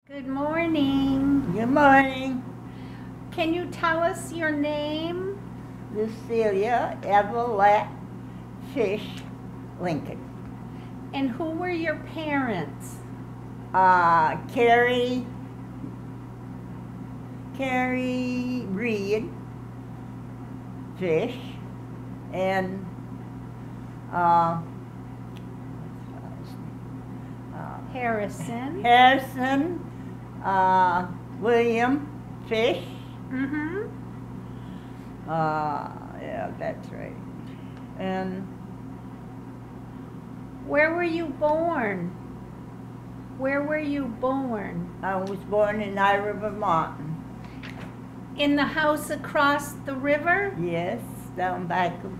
Good morning. Good morning, Can you tell us your name? Lucilia Evelette Fish Lincoln. And who were your parents? Carrie Reed Fish and Harrison. Harrison William Fish. Mm-hmm. Yeah, that's right. And Where were you born? Where were you born? I was born in Ira, Vermont. In the house across the river? Yes, down back of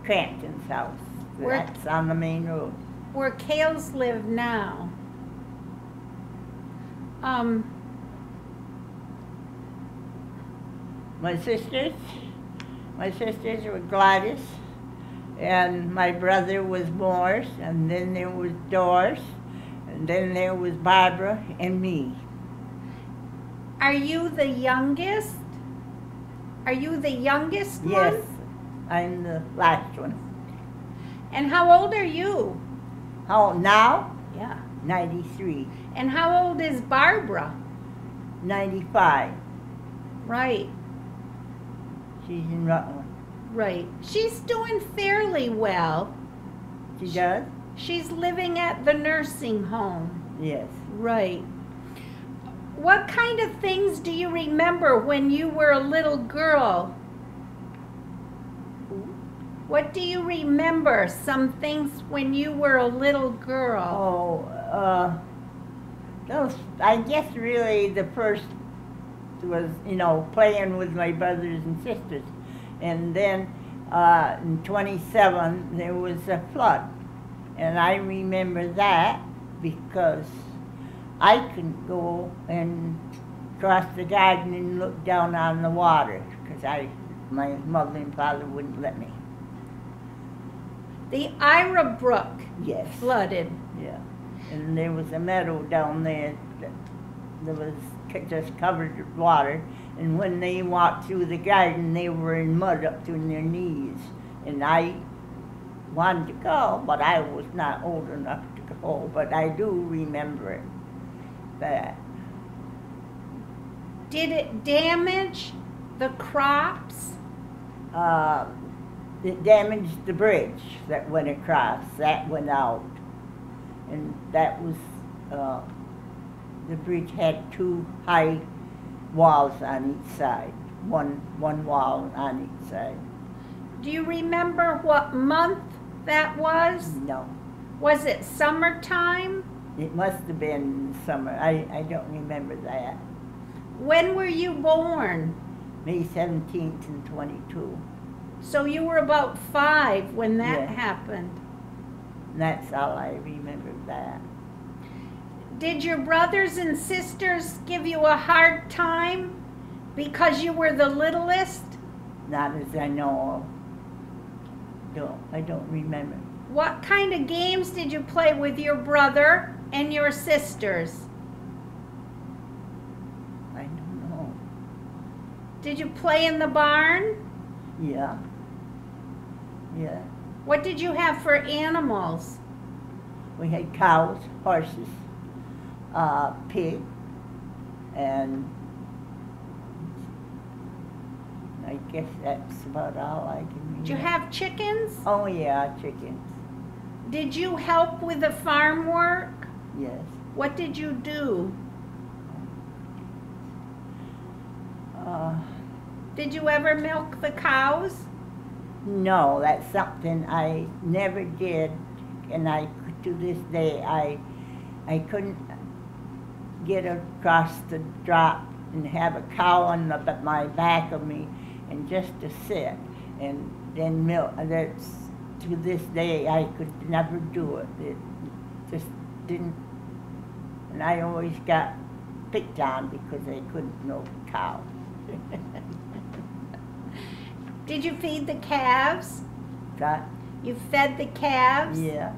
Crampton's house. Where- That's on the main road. Where Kales live now. My sisters were Gladys, and my brother was Morris, and then there was Doris, and then there was Barbara and me. Are you the youngest? Are you the youngest Yes, one? I'm the last one. And how old are you? How old now? Yeah. 93, And how old is Barbara? 95. Right. She's in Rutland. Right. She's doing fairly well. She does? She's living at the nursing home. Yes. Right. What kind of things do you remember when you were a little girl? What do you remember? Some things when you were a little girl. Those, I guess really the first was, playing with my brothers and sisters. And then in 27, there was a flood. And I remember that because I couldn't go and cross the garden and look down on the water because my mother and father wouldn't let me. The Ira Brook Yes. flooded. Yeah. And there was a meadow down there that was just covered with water. And when they walked through the garden, they were in mud up to their knees. And I wanted to go, but I was not old enough to go. But I do remember it. That. Did it damage the crops? It damaged the bridge that went across. That went out. And that was, the bridge had two high walls on each side. One wall on each side. Do you remember what month that was? No. Was it summertime? It must have been summer. I don't remember that. When were you born? May 17th and 22. So you were about 5 when that Yeah. happened. And that's all I remember of that. Did your brothers and sisters give you a hard time because you were the littlest? Not as I know of. I don't remember. What kind of games did you play with your brother and your sisters? I don't know. Did you play in the barn? Yeah. Yeah. What did you have for animals? We had cows, horses, pig, and I guess that's about all I can remember. Did you have chickens? Oh yeah, chickens. Did you help with the farm work? Yes. What did you do? Did you ever milk the cows? No, that's something I never did, and to this day I couldn't get across the drop and have a cow on my back of me and just to sit and then milk. That's to this day I could never do it. It just didn't, and I always got picked on because I couldn't milk a cow. Did you feed the calves? Got, You fed the calves? yeah.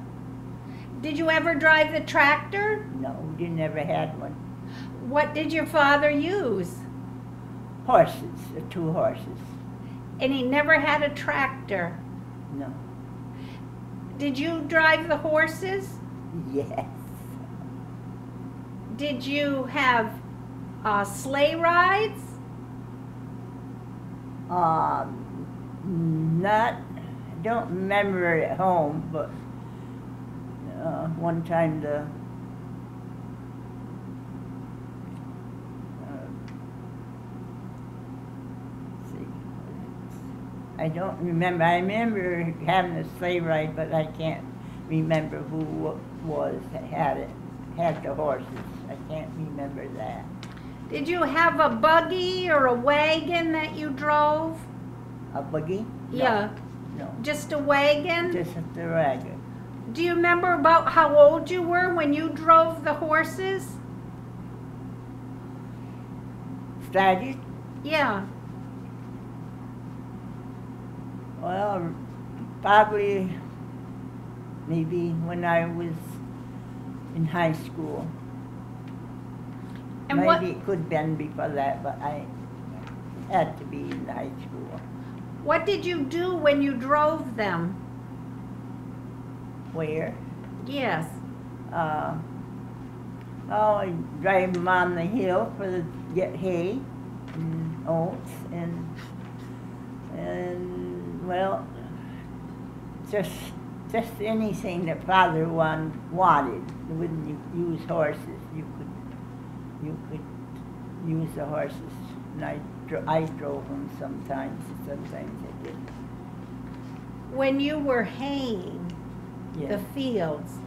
Did you ever drive the tractor? No, we never had one. What did your father use? Horses, 2 horses. And he never had a tractor. No. Did you drive the horses? Yes. Did you have sleigh rides? Not, I don't remember it at home, but one time I don't remember. I remember having a sleigh ride, but I can't remember who had the horses. I can't remember that. Did you have a buggy or a wagon that you drove? A buggy? No, Yeah. no. Just a wagon? Just the wagon. Do you remember about how old you were when you drove the horses? Started? Yeah. Well, probably maybe when I was in high school. And Maybe what it could have been before that, but I had to be in high school. what did you do when you drove them? Where? Yes. I drive them on the hill to get hay and oats and well, just anything that Father wanted. You wouldn't use horses. You could use the horses. And I drove them sometimes. Sometimes I didn't. When you were haying Yeah. the fields,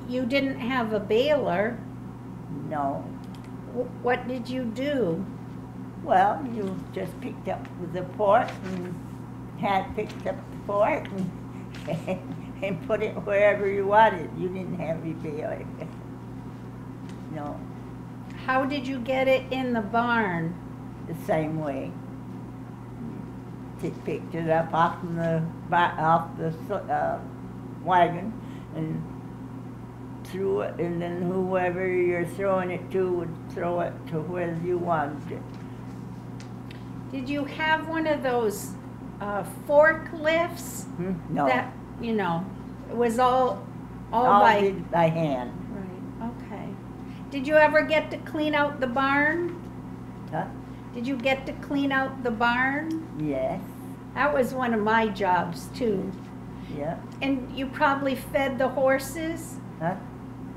you didn't have a baler. No. What did you do? Well, you just picked up the fork and picked up the fork and put it wherever you wanted. You didn't have a baler. No, How did you get it in the barn? the same way. Picked it up off the wagon and threw it, and then whoever you're throwing it to would throw it to where you wanted it. Did you have one of those forklifts No, that, you know, it was all all by... did by hand. Right, okay. Did you ever get to clean out the barn? Huh? Did you get to clean out the barn? Yes, That was one of my jobs too. yeah. And you probably fed the horses? Huh?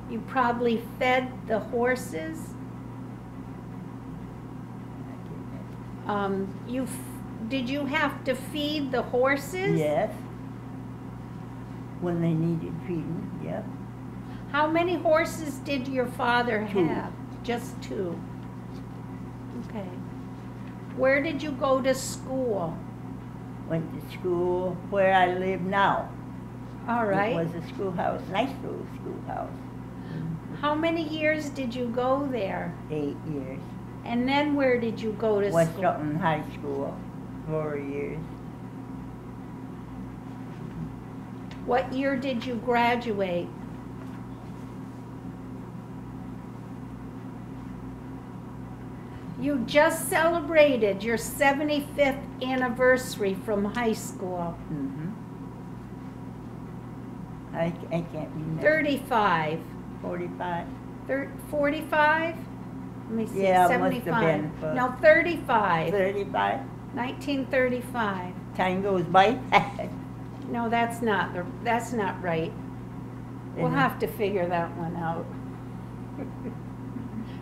You probably fed the horses? Did you have to feed the horses? Yes. When they needed feeding, yeah. How many horses did your father 2. have? Just 2. Okay. Where did you go to school? Went to school where I live now. All right. It was a schoolhouse, nice little schoolhouse. How many years did you go there? 8 years. And then where did you go to West school? Rutland High School, 4 years. What year did you graduate? You just celebrated your 75th anniversary from high school. Mm-hmm. I can't remember. 35. 45? 45? Let me see. Yeah, it 75. must have been, but- No, 35. 35? 1935. Time goes by fast. No, that's not right. We'll Isn't it? have to figure that one out.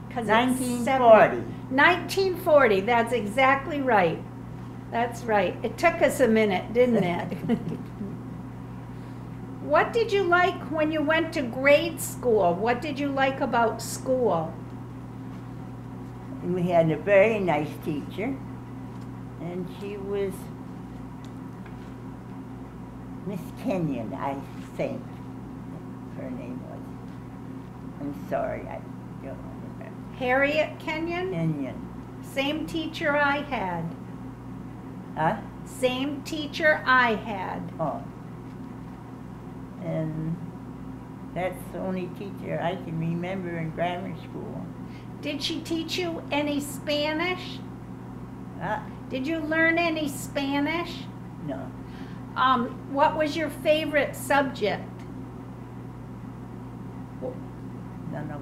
'Cause it's 1940. 1940, that's exactly right. That's right. It took us a minute, didn't it? What did you like when you went to grade school? What did you like about school? And we had a very nice teacher, and she was Miss Kenyon, I think her name was. I'm sorry, I don't remember. Harriet Kenyon? Kenyon. Same teacher I had. Huh? Same teacher I had. Oh. And That's the only teacher I can remember in grammar school. Did she teach you any Spanish? Uh, Did you learn any Spanish? no, What was your favorite subject? none of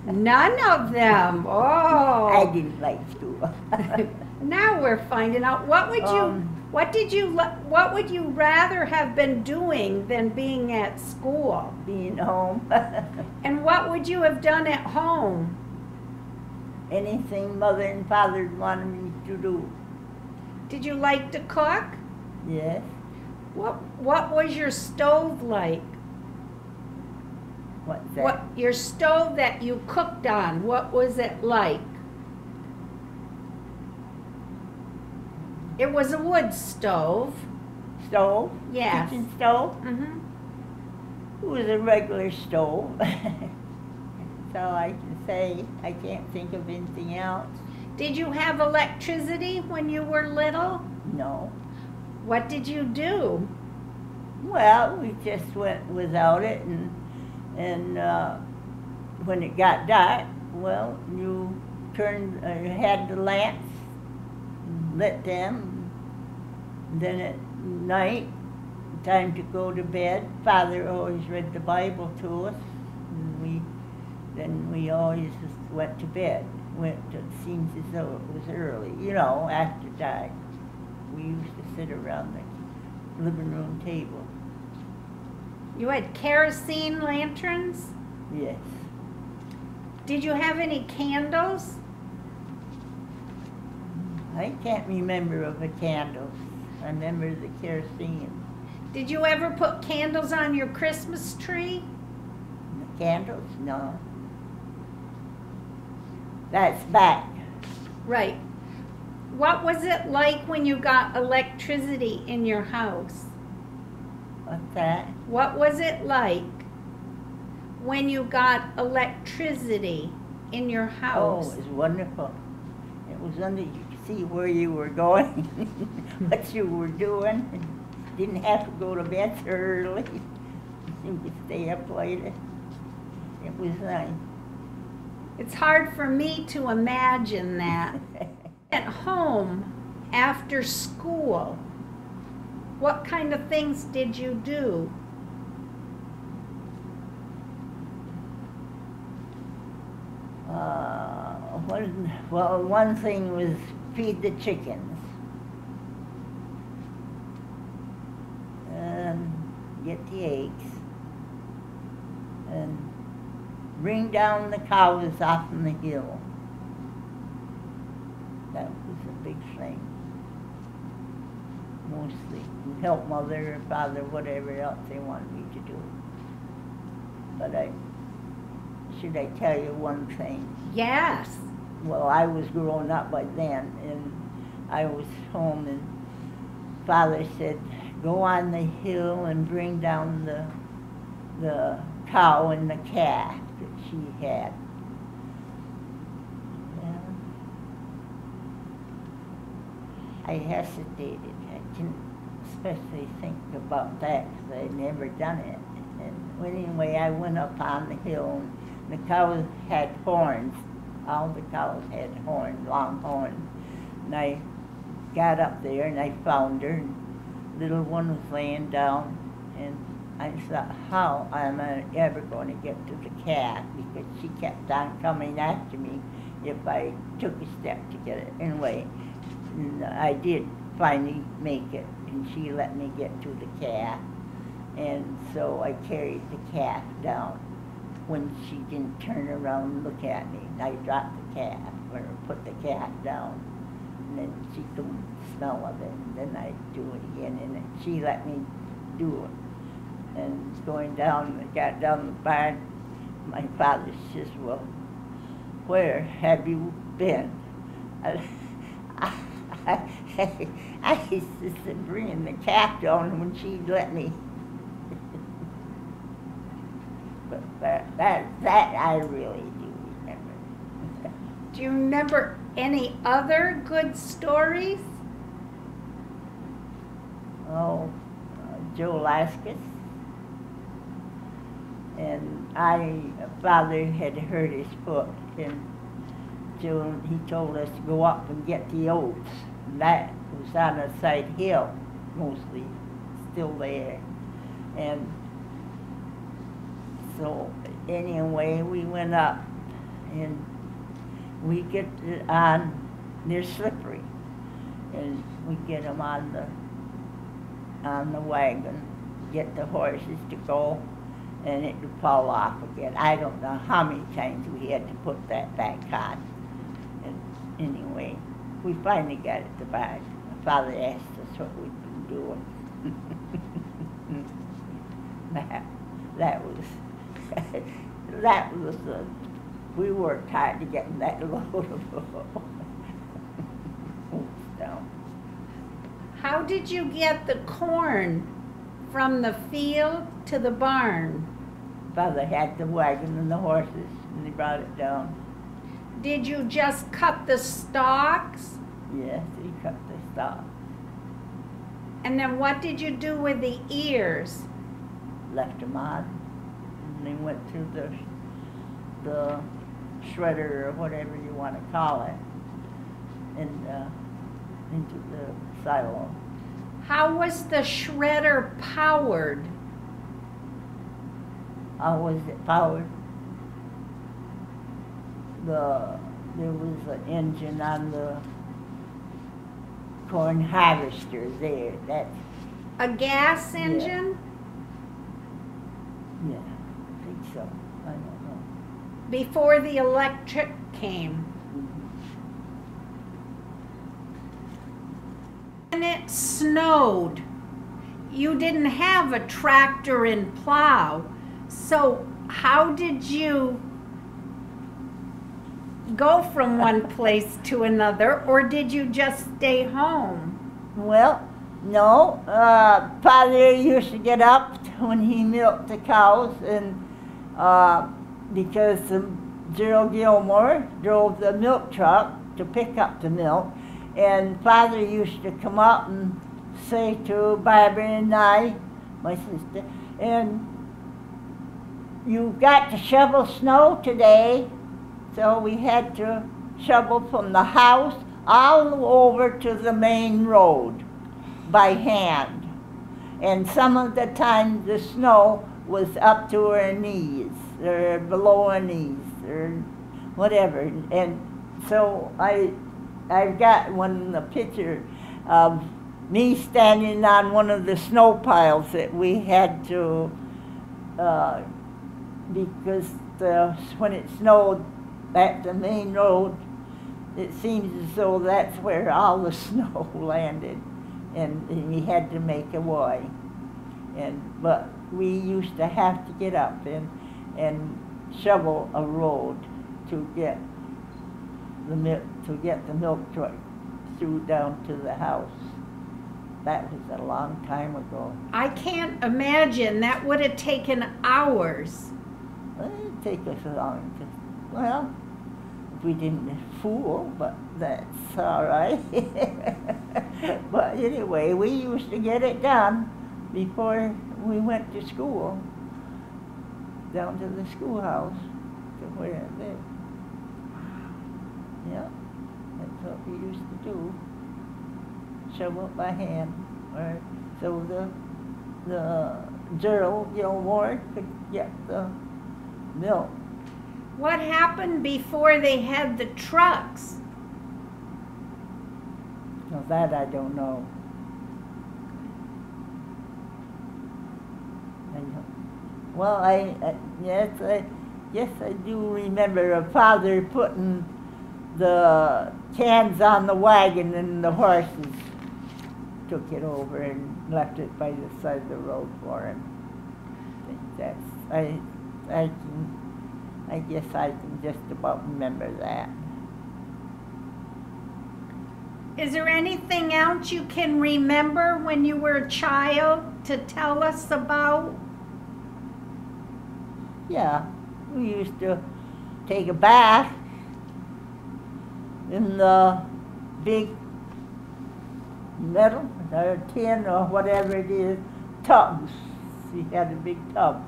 them. None of them. Oh. I didn't like school. Now we're finding out. What would you rather have been doing than being at school? Being home. And what would you have done at home? Anything mother and father wanted me to do. Did you like to cook? Yes. What was your stove like? What's that? What your stove that you cooked on? What was it like? It was a wood stove. Stove? Yes. Kitchen stove? Mhm. It was a regular stove. That's all I can say. I can't think of anything else. Did you have electricity when you were little? No. What did you do? Well, we just went without it, and when it got dark, well, you had the lamps, lit them. Then at night, time to go to bed. Father always read the Bible to us, and then we always just went to bed. It seems as though it was early, after dark. We used to sit around the living room table. You had kerosene lanterns? Yes. Did you have any candles? I can't remember of the candles. I remember the kerosene. Did you ever put candles on your Christmas tree? The candles? No. That's back. Right. What was it like when you got electricity in your house? What's that? What was it like when you got electricity in your house? Oh, it was wonderful. It was under, you could see where you were going, what you were doing. Didn't have to go to bed so early. You could stay up later. It was nice. It's hard for me to imagine that. At home, after school, what kind of things did you do? One thing was feed the chickens. And get the eggs. And bring down the cows off on the hill. That was a big thing. Mostly. Help mother or father, whatever else they wanted me to do. But should I tell you one thing? Yes. Well, I was growing up by then, and I was home, and Father said, go on the hill and bring down the cow and the calf that she had. Well, I hesitated. I didn't especially think about that because I'd never done it. And anyway, I went up on the hill, and the cows had horns. All the cows had horns, long horns. And I got up there and I found her, and little one was laying down, and I thought, how am I ever going to get to the calf? Because she kept on coming after me if I took a step to get it. Anyway, and I did finally make it, and she let me get to the calf. And so I carried the calf down when she didn't turn around and look at me. I dropped the calf, or put the calf down, and then she couldn't smell of it, and then I do it again, and she let me do it. And going down, I got down the barn, my father says, well, where have you been? I said, bringing the calf down when she let me. But that I really do remember. Do you remember any other good stories? Oh, Joe Laskus. And Father had hurt his foot, and so he told us to go up and get the oats. And that was on a side hill, mostly, still there. And so anyway, we went up, and we get on, they're slippery, and we get them on the wagon, get the horses to go, and it would fall off again. I don't know how many times we had to put that back on. And anyway, we finally got it back. My father asked us what we'd been doing. that was we worked hard to get that load of oats down. How did you get the corn from the field to the barn? Father had the wagon and the horses, and he brought it down. Did you just cut the stalks? Yes, he cut the stalk. And then what did you do with the ears? Left them on, and they went through the shredder or whatever you want to call it, and into the silo. How was the shredder powered? How was it powered? There was an engine on the corn harvester there. That's A gas engine? yeah, I think so. I don't know. Before the electric came. When it snowed, you didn't have a tractor and plow. So how did you go from one place to another, or did you just stay home? Well, no. Father used to get up when he milked the cows, and because Gerald Gilmore drove the milk truck to pick up the milk, and Father used to come up and say to Barbara and I, my sister, and you've got to shovel snow today. So we had to shovel from the house all over to the main road by hand. And some of the time the snow was up to our knees or below our knees or whatever. And so I've got a picture of me standing on one of the snow piles that we had to, because when it snowed at the main road, it seems as though that's where all the snow landed, and we had to make a way. But we used to have to get up and shovel a road to get the milk truck through down to the house. That was a long time ago. I can't imagine. That would have taken hours. Well, it'd take us a long time. Well, we didn't fool, but that's all right. But anyway, we used to get it done before we went to school, down to the schoolhouse, to where it lived. Yeah, that's what we used to do. Shovel it by hand, or so the Gerald Gilmore could get the milk. What happened before they had the trucks? Now that I don't know. Well, yes, I do remember a father putting the cans on the wagon, and the horses took it over and left it by the side of the road for him. I guess I can just about remember that. Is there anything else you can remember when you were a child to tell us about? Yeah, we used to take a bath in the big metal or tin or whatever it is tubs. We had a big tub,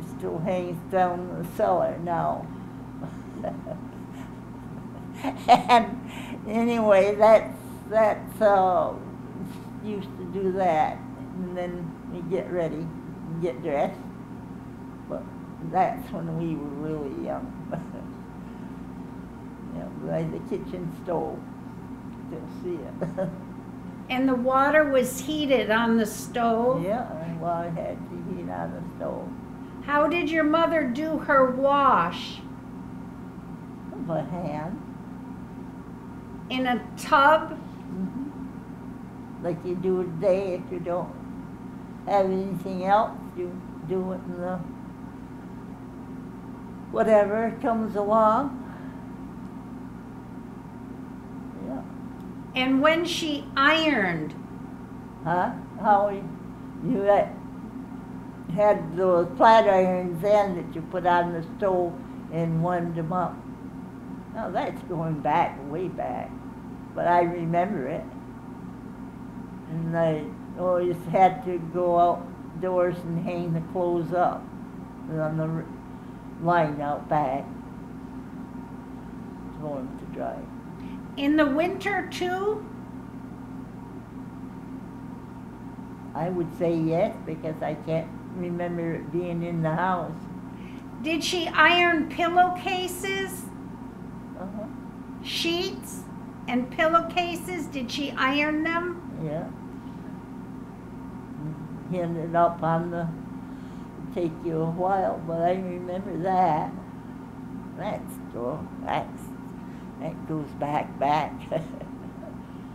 It still hangs down in the cellar now. And anyway, that's used to do that, and then we get ready and get dressed. But that's when we were really young. Yeah, by the kitchen stove. Still see it. And the water was heated on the stove? Yeah, well, I had to heat on the stove. How did your mother do her wash? By hand. In a tub? Like you do today. If you don't have anything else, you do it in the whatever comes along. Yeah. And when she ironed, Huh? How you had those flat irons then that you put on the stove and warmed them up. Now that's going back, way back, but I remember it. And I always had to go outdoors and hang the clothes up on the line out back for them to dry. in the winter too? I would say yes, because I can't remember it being in the house. Did she iron pillowcases, Uh-huh. sheets, and pillowcases? Did she iron them? Yeah. Hang it up on the, take you a while, but I remember that. That goes back.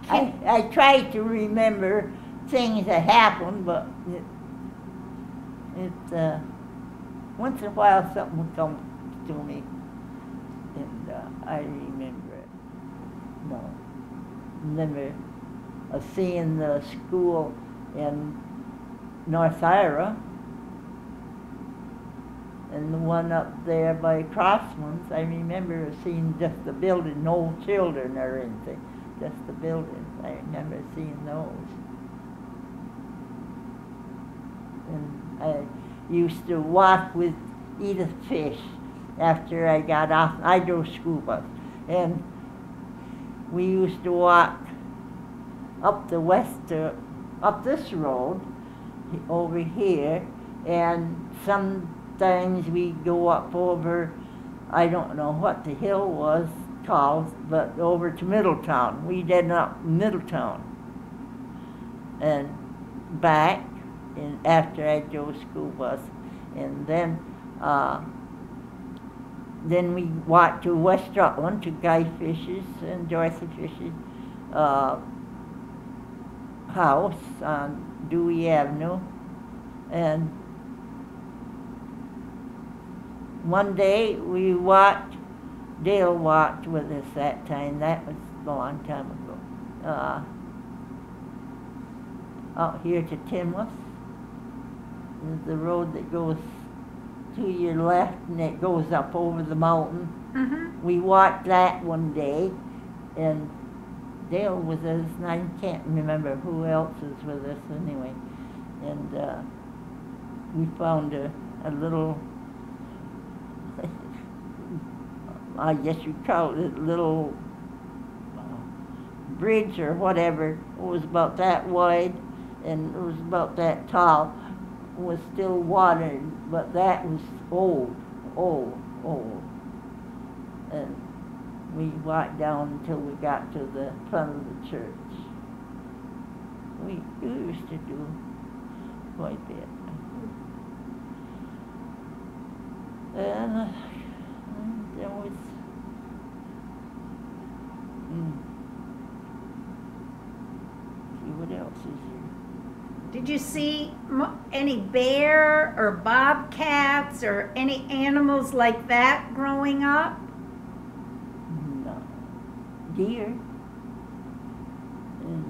I try to remember things that happened, but once in a while something will come to me, and I remember it. No, remember seeing the school in North Ira, and the one up there by Crossman's. I remember seeing just the building, no children or anything, just the buildings. I remember seeing those. And I used to walk with Edith Fish after I got off. I drove school bus, and we used to walk up up this road over here, and sometimes we'd go up over, I don't know what the hill was called, but over to Middletown. We'd end up in Middletown and back. And after I drove school bus, and then we walked to West Rutland to Guy Fish's and Dorothy Fish's house on Dewey Avenue, and one day we walked. Dale walked with us that time. That was a long time ago. Out here to Tinmouth. The road that goes to your left and it goes up over the mountain. Mm-hmm. We walked that one day, and Dale was with us, and I can't remember who else was with us anyway. And we found a little, I guess you'd call it a little bridge or whatever. It was about that wide, and it was about that tall. Was still watered, but that was old. And we walked down until we got to the front of the church. We used to do quite a bit. And there was see what else is here. Did you see any bear or bobcats or any animals like that growing up? No. Deer. And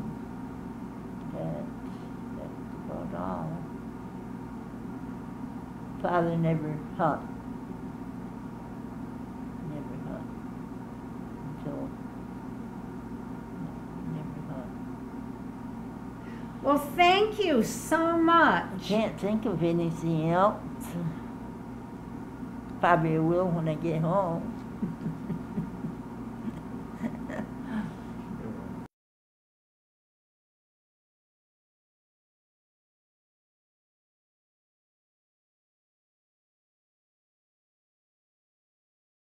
that's about all. Father never hunt. Until Well, thank you so much. I can't think of anything else. Probably will when I get home.